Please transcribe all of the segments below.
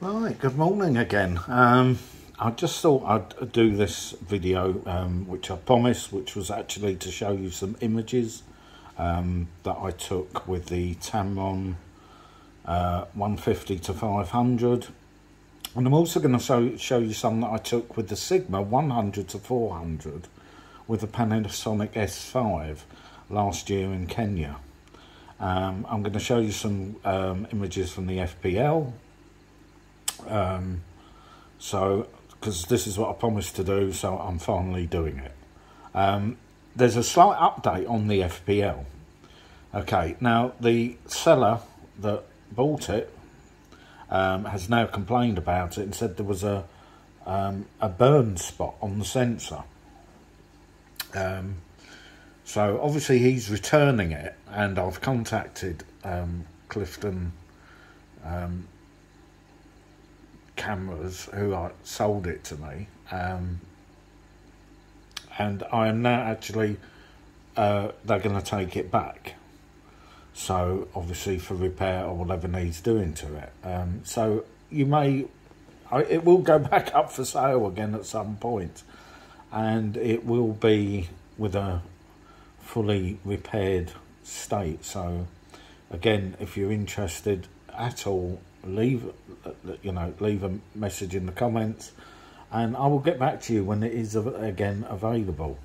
Right, good morning again. I just thought I'd do this video, which I promised, which was actually to show you some images that I took with the Tamron 150 to 500. And I'm also going to show you some that I took with the Sigma 100 to 400 with the Panasonic S5 last year in Kenya. I'm going to show you some images from the FPL. Because this is what I promised to do, so I'm finally doing it. There's a slight update on the FPL. Okay, now the seller that bought it has now complained about it and said there was a burn spot on the sensor. So obviously he's returning it, and I've contacted Clifton Cameras, who sold it to me, and I am now actually they're going to take it back, so obviously for repair or whatever needs doing to it. So you may, it will go back up for sale again at some point, and it will be with a fully repaired state. So again, if you're interested at all, leave a message in the comments, and I will get back to you when it is again available.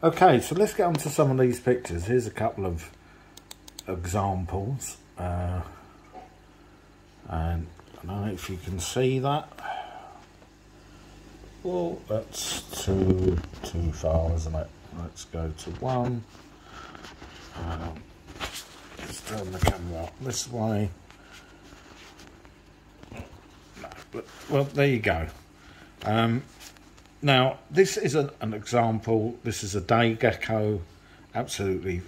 Okay, so let's get on to some of these pictures. Here's a couple of examples, and I don't know if you can see that. Well, that's too far, isn't it? Let's go to one. Let's turn the camera up this way. Well, there you go. Now, this is an example. This is a day gecko. Absolutely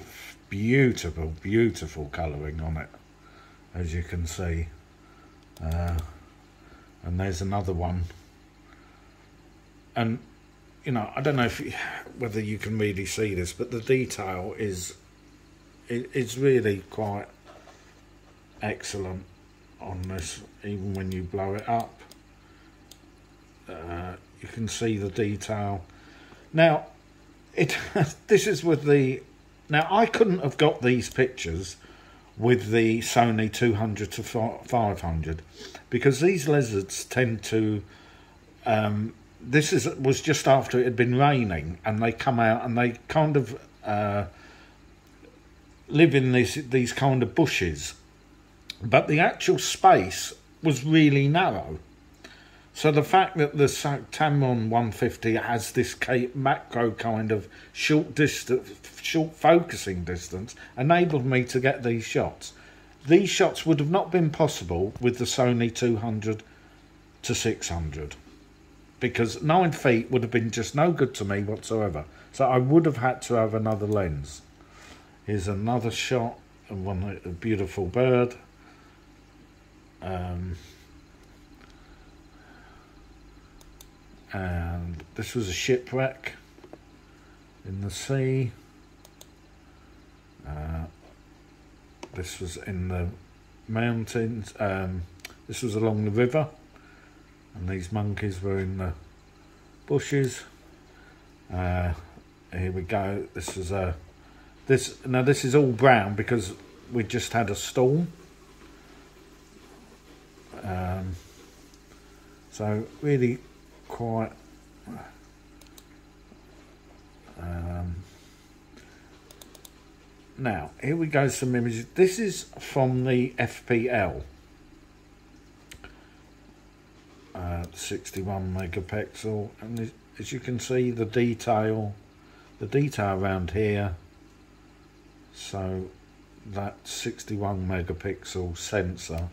beautiful, beautiful colouring on it, as you can see. And there's another one. And, you know, I don't know whether you can really see this, but the detail is really quite excellent on this. Even when you blow it up, you can see the detail. Now, this is with the. Now, I couldn't have got these pictures with the Sony 200 to 500 because these lizards tend to. This was just after it had been raining, and they come out and they kind of live in these kind of bushes, but the actual space was really narrow. So the fact that the Tamron 150 has this macro kind of short focusing distance enabled me to get these shots. These shots would have not been possible with the Sony 200 to 600. Because 9 feet would have been just no good to me whatsoever. So I would have had to have another lens. Here's another shot of a beautiful bird. And this was a shipwreck in the sea. This was in the mountains. This was along the river. And these monkeys were in the bushes. Here we go. This was now this is all brown because we just had a storm. So really quite. Now here we go. Some images. This is from the FPL. 61 megapixel, and as you can see the detail around here. So that 61 megapixel sensor,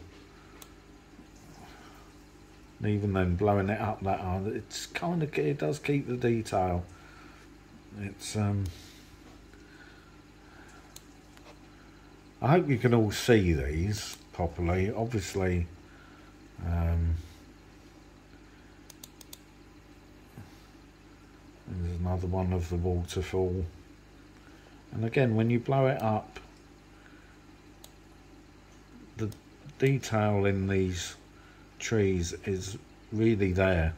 and even then blowing it up that hard, it's kind of, it does keep the detail. It's I hope you can all see these properly. Obviously there's another one of the waterfall, and again when you blow it up, detail in these trees is really there.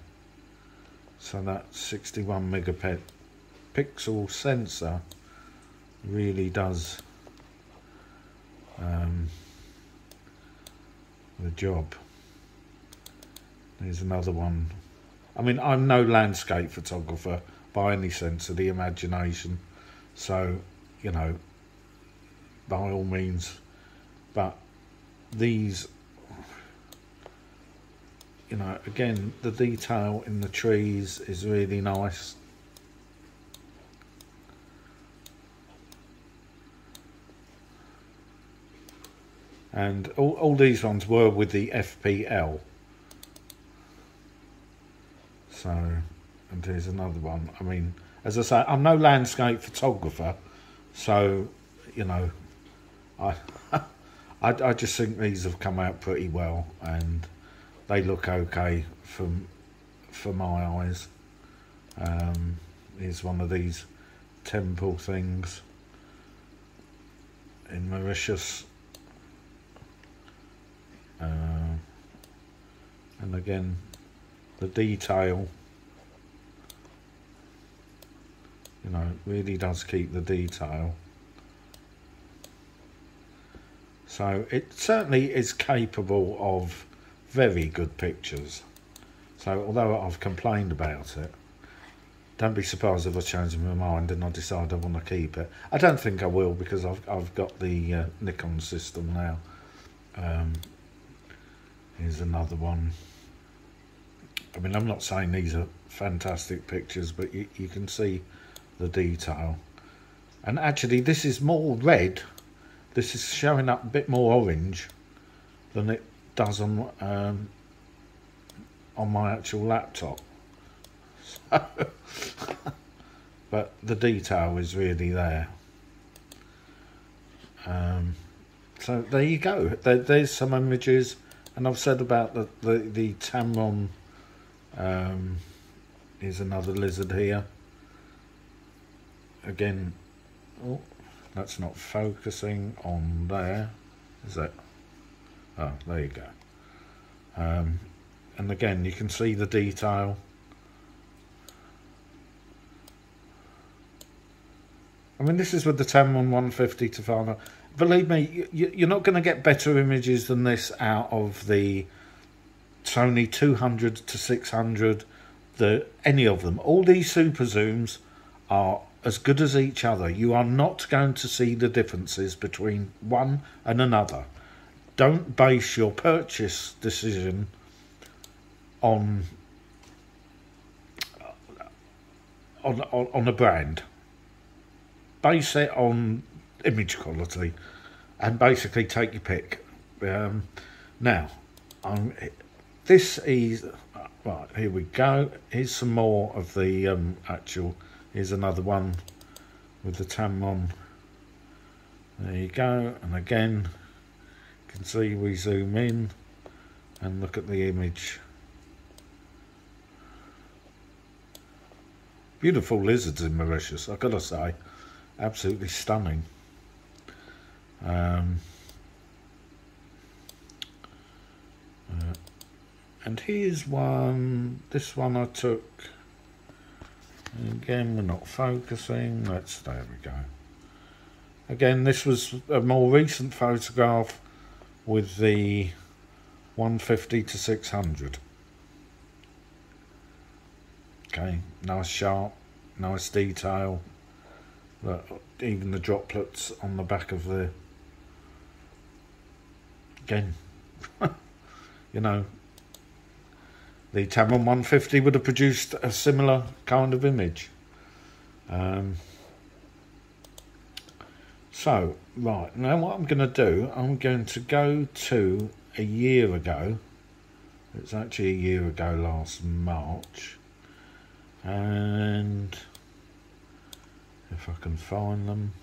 So that 61 megapixel sensor really does the job. There's another one. I mean, I'm no landscape photographer by any sense of the imagination, so, you know, by all means, but these, you know, again, the detail in the trees is really nice. And all these ones were with the FPL. So, and here's another one. I mean, as I say, I'm no landscape photographer, so, you know, I just think these have come out pretty well, and they look okay for my eyes. Here's one of these temple things in Mauritius. And again, the detail, you know, really does keep the detail. So it certainly is capable of very good pictures. So although I've complained about it, don't be surprised if I change my mind and I decide I want to keep it. I don't think I will, because I've got the Nikon system now. Here's another one. I mean, I'm not saying these are fantastic pictures, but you can see the detail. And actually, this is more red. This is showing up a bit more orange than it does on my actual laptop. So, but the detail is really there. So there you go. There's some images, and I've said about the Tamron. Here's another lizard here. Again, oh, that's not focusing on there, is it? Oh, there you go. And again, you can see the detail. I mean, this is with the Tamron 150 to 500. Believe me, you're not going to get better images than this out of the Sony 200 to 600, any of them. All these super zooms are as good as each other. You are not going to see the differences between one and another. Don't base your purchase decision on a brand. Base it on image quality and basically take your pick. Now, this is right. Here we go. Here's some more of the actual. Here's another one with the Tamron. There you go. And again, you can see we zoom in and look at the image. Beautiful lizards in Mauritius, I've got to say. Absolutely stunning. And here's one. This one I took. Again, we're not focusing. There we go. Again, this was a more recent photograph with the 150 to 600. Okay, nice sharp, nice detail. But even the droplets on the back of the, again, you know, the Tamron 150 would have produced a similar kind of image. So, right, now what I'm going to do, I'm going to go to a year ago. It's actually a year ago last March. And if I can find them.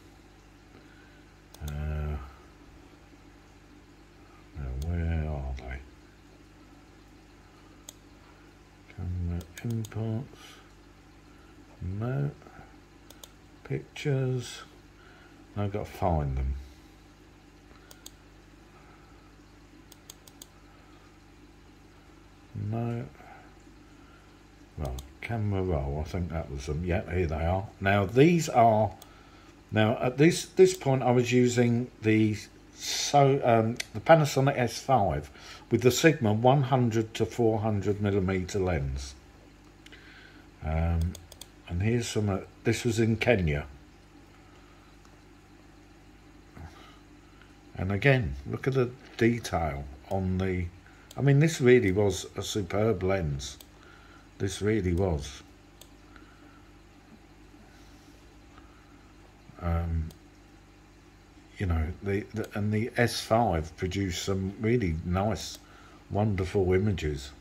Where are they? Camera imports. No. Pictures. I've got to find them. No. Well, camera roll, I think that was them. Yeah, here they are. Now these are, now at this point I was using the Panasonic S5 with the Sigma 100 to 400mm lens. And here's some, this was in Kenya. And again, look at the detail on the, I mean, this really was a superb lens. This really was. You know, the S5 produced some really nice, wonderful images.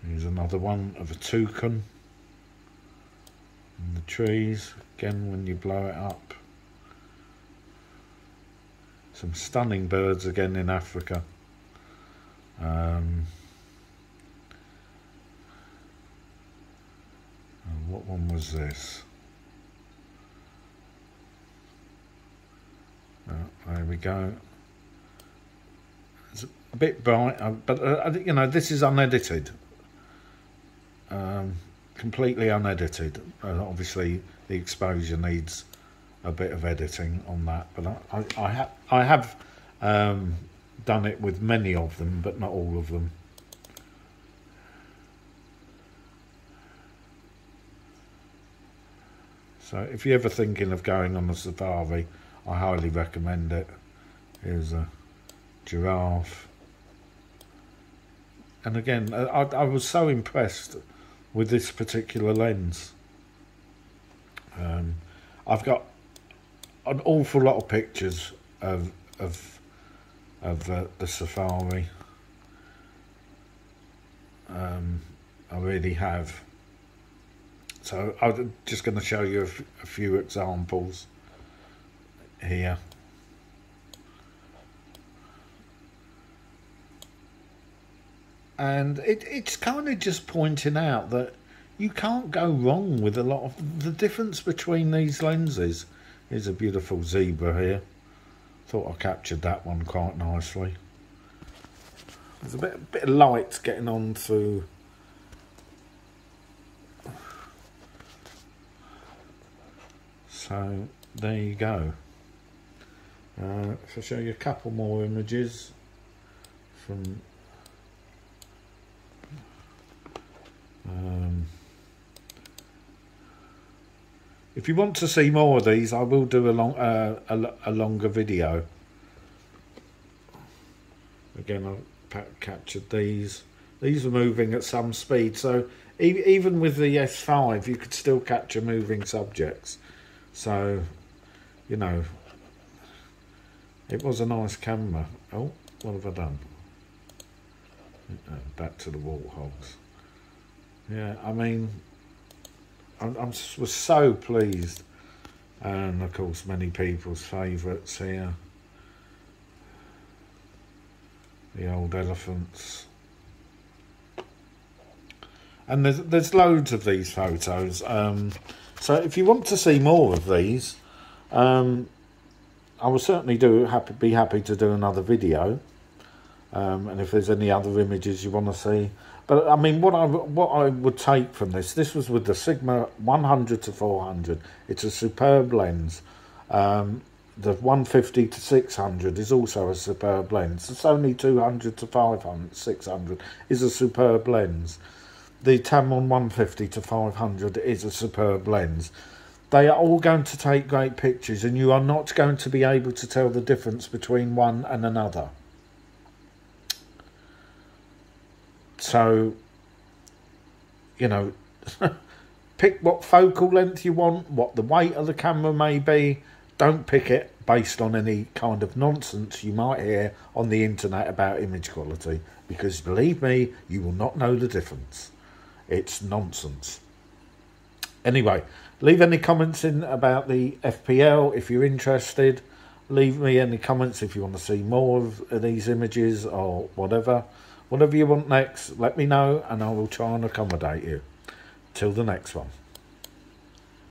Here's another one of a toucan in the trees. Again, when you blow it up. Some stunning birds again in Africa. What one was this? There we go. It's a bit bright, but you know, this is unedited. Completely unedited. Obviously, the exposure needs a bit of editing on that, but I have done it with many of them, but not all of them. So if you're ever thinking of going on a safari, I highly recommend it. Here's a giraffe. And again, I was so impressed with this particular lens. I've got an awful lot of pictures of the safari. I really have. So I'm just going to show you a few examples here. And it's kind of just pointing out that you can't go wrong with a lot of the difference between these lenses. Here's a beautiful zebra here. Thought I captured that one quite nicely. There's a bit of light getting on through. So there you go. If I show you a couple more images from if you want to see more of these, I will do a longer video. Again, I captured these. These are moving at some speed, so even with the S5 you could still capture moving subjects. So, you know, it was a nice camera. Oh, what have I done? Back to the warthogs. Yeah, I mean, I was so pleased. And of course, many people's favourites here. The old elephants. And there's loads of these photos. So if you want to see more of these, I will certainly be happy to do another video. And if there's any other images you want to see. But I mean, what I would take from this was with the Sigma 100 to 400. It's a superb lens. The 150 to 600 is also a superb lens. The Sony 200 to 500, 600 is a superb lens. The Tamron 150 to 500 is a superb lens. They are all going to take great pictures, and you are not going to be able to tell the difference between one and another. So, you know, pick what focal length you want, what the weight of the camera may be. Don't pick it based on any kind of nonsense you might hear on the internet about image quality, because believe me, you will not know the difference. It's nonsense. Anyway, leave any comments in about the FPL if you're interested. Leave me any comments if you want to see more of these images or whatever. Whatever you want next, let me know and I will try and accommodate you. Till the next one.